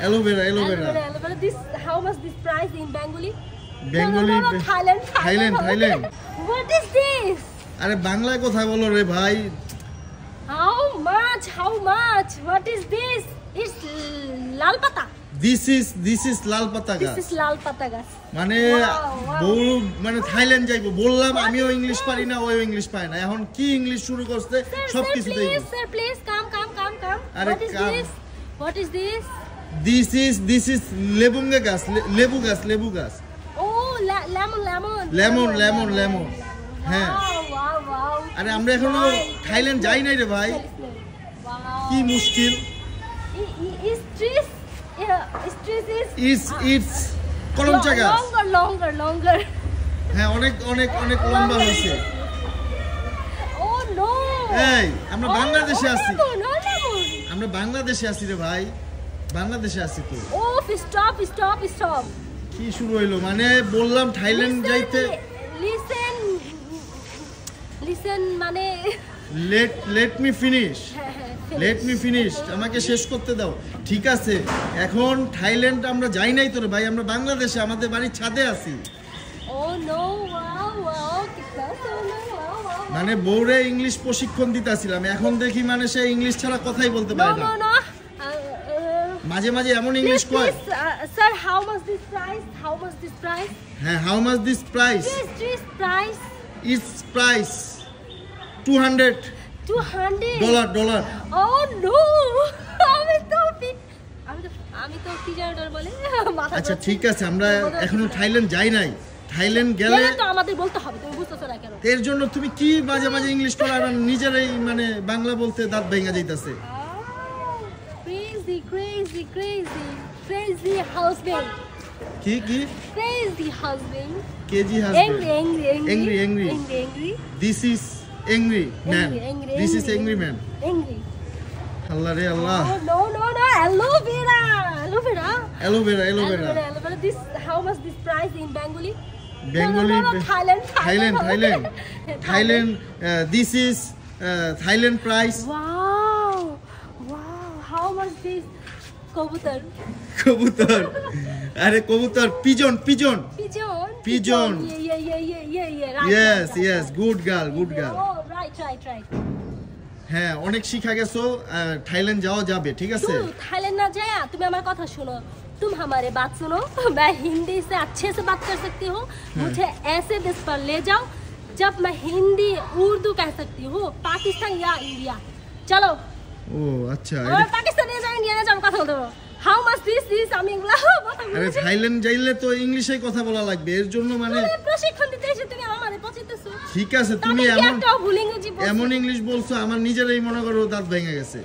aloe vera. This, how much this price in Bengali? Bengali. No, Thailand. What is this? আরে বাংলায় কথা বলো রে ভাই। How much? What is this? It's lal pata. This is লাল পাতা গাছ। This is lal pata gas. মানে বউ মানে থাইল্যান্ড যাইবো বললাম আমিও ইংলিশ পারি না ওইও ইংলিশ পারে না এখন কি ইংলিশ শুরু করতে সব কিছুতেই Sir, please come. আরে What is this? This is লেবুঙ্গা গাছ লেবু গাছ Oh, lemon. হ্যাঁ Wow. আরে আমরা এখনো থাইল্যান্ড যাই নাই রে ভাই কি মুশকিল ইটস কলমচা গাছ longer. হ্যাঁ অনেক লম্বা হয়েছে Oh no. এই আমরা বাংলাদেশে আছি lemon. আমরা বাংলাদেশে আছি রে ভাই বাংলাদেশে আছি তো Oh, stop. কি শুরু হইলো মানে বললাম থাইল্যান্ড যাইতে Listen মানে let me finish আমাকে শেষ করতে দাও ঠিক আছে এখন থাইল্যান্ড আমরা যাই নাই তো রে ভাই আমরা বাংলাদেশে আমাদের বাড়ির ছাদে আছি Oh no, wow. কিতনা সোনা wow. মানে বউরে ইংলিশ প্রশিক্ষণ দিতাছিলাম এখন দেখি মানে সে ইংলিশ ছাড়া কথাই বলতে পারে না No. মাঝে এমন ইংলিশ কয় Sir, how much this price? হ্যাঁ how much this price This price? its price $200 $200 Oh no. আমি তো কি জানি বলে আচ্ছা ঠিক আছে আমরা এখনো থাইল্যান্ড যাই নাই থাইল্যান্ড গেলে তো আমাদের বলতে হবে তুমি বুঝতেছ না কেন এর জন্য তুমি কি মাঝে ইংলিশ পড়া আর নিজেরাই মানে বাংলা বলতে দাঁত ভেঙে যাইতাছে crazy husband কি crazy husband KG husband angry this is angry man this is angry man আল্লাহ রে আল্লাহ no aloe vera this how much this price in Bengali no, Thailand this is Thailand price wow how much this কবুতর আরে কবুতর pigeon yeah yes good girl oh right হ্যাঁ অনেক শিখা গেছো Thailand যাওয়া যাবে ঠিক আছে थाईलैंड ना जाया तुम हमारी बात सुनो तुम हमारे बात सुनो मैं हिंदी से अच्छे से बात कर सकती हूँ मुझे ऐसे देश पर ले जाओ जब मैं हिंदी उर्दू कह सकती हूँ पाकिस्तान या इंडिया चलो ও আচ্ছা पाकिस्तान या इंडिया ना जाओ কথা বলতে হাউ মাচ দিস আমি এগুলা আরে থাইল্যান্ড যাইলে তো ইংলিশেই কথা বলা লাগবে এর জন্য মানে প্রশিক্ষণ দিতে এসে তুমি আমারে পচিতেছো ঠিক আছে তুমি এমন ইংলিশ বলছো আমার নিজেরই মনে করো দাঁত ভেঙে গেছে